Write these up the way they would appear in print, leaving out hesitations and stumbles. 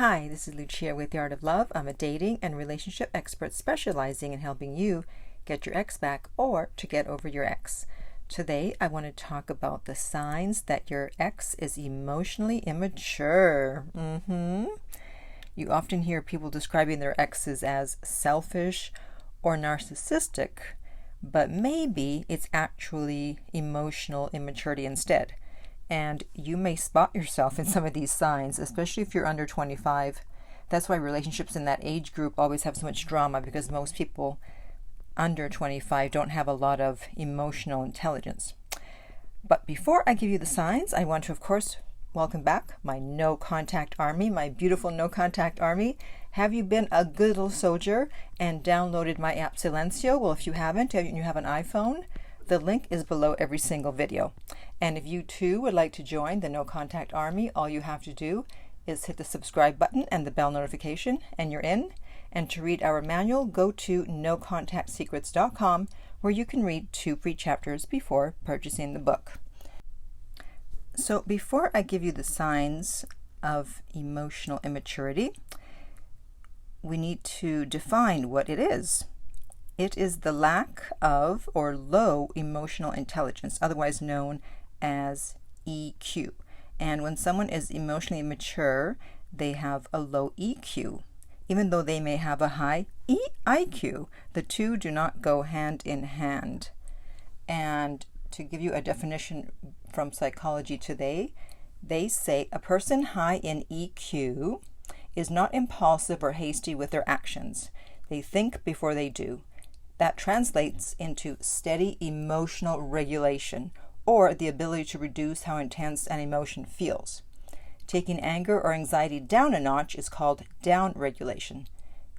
Hi, this is Lucia with The Art of Love. I'm a dating and relationship expert specializing in helping you get your ex back or to get over your ex. Today, I want to talk about the signs that your ex is emotionally immature. You often hear people describing their exes as selfish or narcissistic, but maybe it's actually emotional immaturity instead. And you may spot yourself in some of these signs, especially if you're under 25. That's why relationships in that age group always have so much drama, because most people under 25 don't have a lot of emotional intelligence. But before I give you the signs, I want to, of course, welcome back my no contact army, my beautiful no contact army. Have you been a good little soldier and downloaded my app Silencio? Well, if you haven't, and you have an iPhone, the link is below every single video. And if you too would like to join the No Contact Army, all you have to do is hit the subscribe button and the bell notification, and you're in. And to read our manual, go to nocontactsecrets.com, where you can read 2 free chapters before purchasing the book. So before I give you the signs of emotional immaturity, we need to define what it is. It is the lack of or low emotional intelligence, otherwise known as EQ. And when someone is emotionally immature, they have a low EQ, even though they may have a high IQ. The two do not go hand in hand. And to give you a definition from Psychology Today, they say a person high in EQ is not impulsive or hasty with their actions. They think before they do. That translates into steady emotional regulation, or the ability to reduce how intense an emotion feels. Taking anger or anxiety down a notch is called down regulation.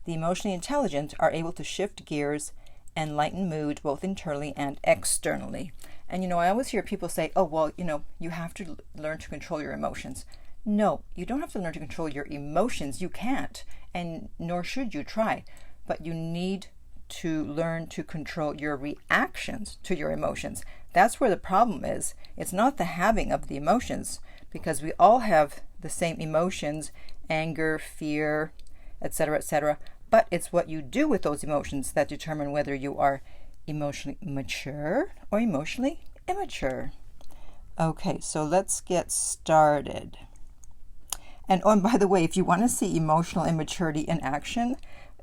The emotionally intelligent are able to shift gears and lighten mood both internally and externally. And I always hear people say, oh, well, you have to learn to control your emotions. No, you don't have to learn to control your emotions. You can't, and nor should you try. But you need to learn to control your reactions to your emotions. That's where the problem is. It's not the having of the emotions, because we all have the same emotions, anger, fear, etc., but it's what you do with those emotions that determine whether you are emotionally mature or emotionally immature. Okay, so let's get started. And by the way, if you want to see emotional immaturity in action,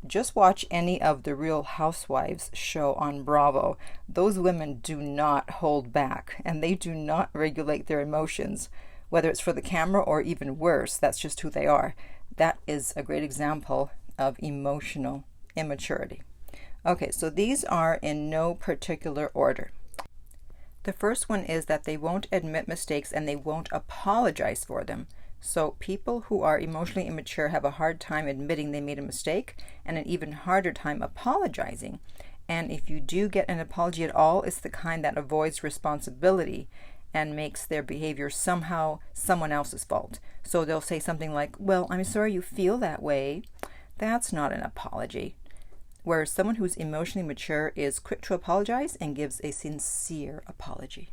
just watch any of the Real Housewives show on Bravo. Those women do not hold back, and they do not regulate their emotions, whether it's for the camera or even worse. That's just who they are. That is a great example of emotional immaturity. Okay, so these are in no particular order. The first one is that they won't admit mistakes and they won't apologize for them. So people who are emotionally immature have a hard time admitting they made a mistake and an even harder time apologizing. And if you do get an apology at all, it's the kind that avoids responsibility and makes their behavior somehow someone else's fault. So they'll say something like, well, I'm sorry you feel that way. That's not an apology. Whereas someone who's emotionally mature is quick to apologize and gives a sincere apology.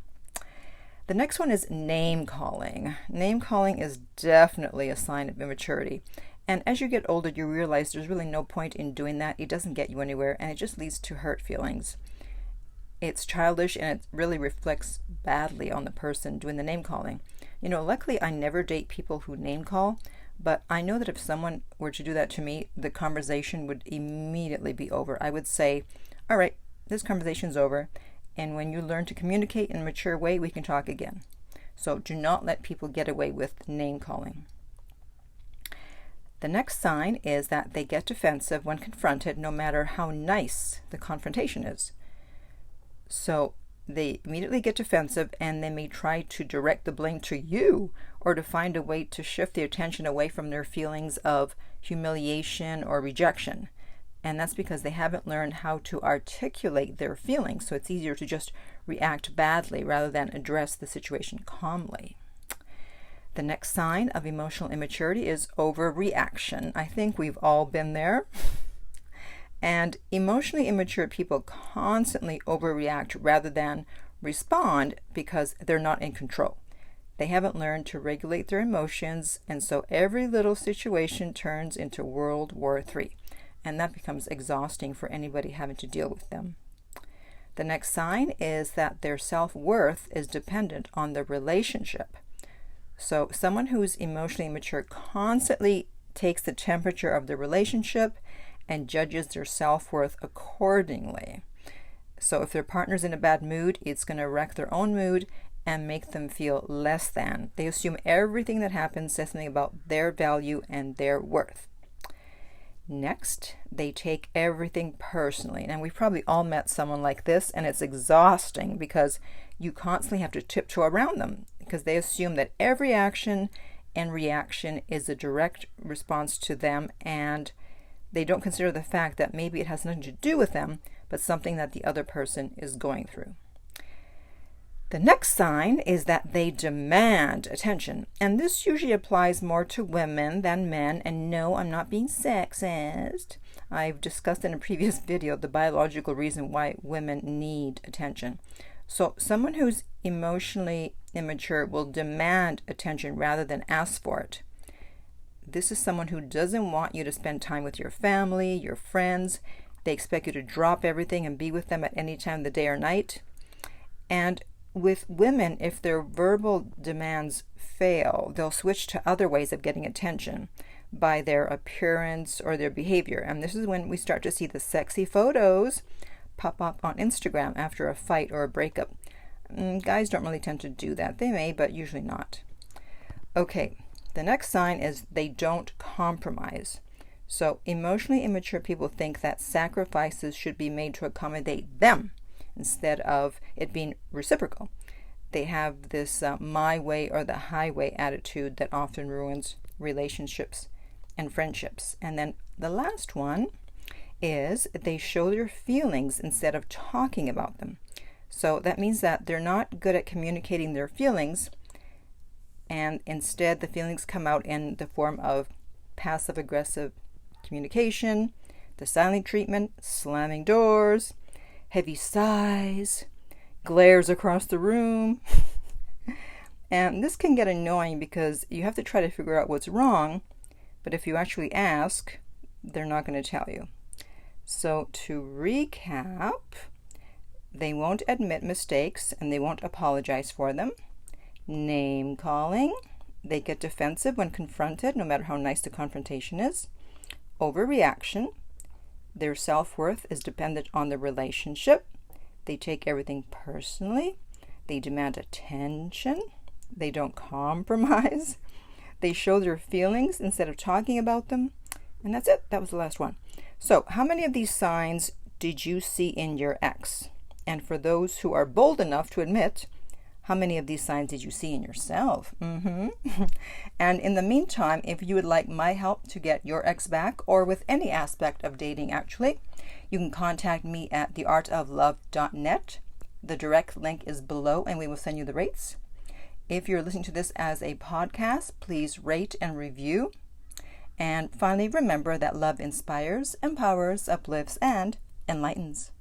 The next one is name calling. Name calling is definitely a sign of immaturity. And as you get older, you realize there's really no point in doing that. It doesn't get you anywhere, and it just leads to hurt feelings. It's childish, and it really reflects badly on the person doing the name calling. Luckily, I never date people who name call, but I know that if someone were to do that to me, the conversation would immediately be over. I would say, all right, this conversation's over. And when you learn to communicate in a mature way, we can talk again. So do not let people get away with name calling. The next sign is that they get defensive when confronted, no matter how nice the confrontation is. So they immediately get defensive, and they may try to direct the blame to you or to find a way to shift the attention away from their feelings of humiliation or rejection. And that's because they haven't learned how to articulate their feelings. So it's easier to just react badly rather than address the situation calmly. The next sign of emotional immaturity is overreaction. I think we've all been there. And emotionally immature people constantly overreact rather than respond because they're not in control. They haven't learned to regulate their emotions, and so every little situation turns into World War III, and that becomes exhausting for anybody having to deal with them. The next sign is that their self-worth is dependent on the relationship. So someone who's emotionally immature constantly takes the temperature of the relationship and judges their self-worth accordingly. So if their partner's in a bad mood, it's going to wreck their own mood and make them feel less than. They assume everything that happens says something about their value and their worth. Next, they take everything personally. And we've probably all met someone like this, and it's exhausting because you constantly have to tiptoe around them because they assume that every action and reaction is a direct response to them, and they don't consider the fact that maybe it has nothing to do with them, but something that the other person is going through. The next sign is that they demand attention, and this usually applies more to women than men. And no, I'm not being sexist. I've discussed in a previous video the biological reason why women need attention. So someone who's emotionally immature will demand attention rather than ask for it. This is someone who doesn't want you to spend time with your family, your friends. They expect you to drop everything and be with them at any time of the day or night. And with women, if their verbal demands fail, they'll switch to other ways of getting attention by their appearance or their behavior. And this is when we start to see the sexy photos pop up on Instagram after a fight or a breakup. Guys don't really tend to do that. They may, but usually not. Okay, the next sign is they don't compromise. So emotionally immature people think that sacrifices should be made to accommodate them instead of it being reciprocal. They have this my way or the highway attitude that often ruins relationships and friendships. And then the last one is they show their feelings instead of talking about them. So that means that they're not good at communicating their feelings, and instead the feelings come out in the form of passive-aggressive communication, the silent treatment, slamming doors, heavy sighs, glares across the room. And this can get annoying because you have to try to figure out what's wrong, but if you actually ask, they're not going to tell you. So to recap, they won't admit mistakes and they won't apologize for them. Name calling. They get defensive when confronted, no matter how nice the confrontation is. Overreaction. Their self-worth is dependent on the relationship. They take everything personally. They demand attention. They don't compromise. They show their feelings instead of talking about them. And that's it. That was the last one. So how many of these signs did you see in your ex? And for those who are bold enough to admit, how many of these signs did you see in yourself? And in the meantime, if you would like my help to get your ex back, or with any aspect of dating actually, you can contact me at theartoflove.net. The direct link is below and we will send you the rates. If you're listening to this as a podcast, please rate and review. And finally, remember that love inspires, empowers, uplifts, and enlightens.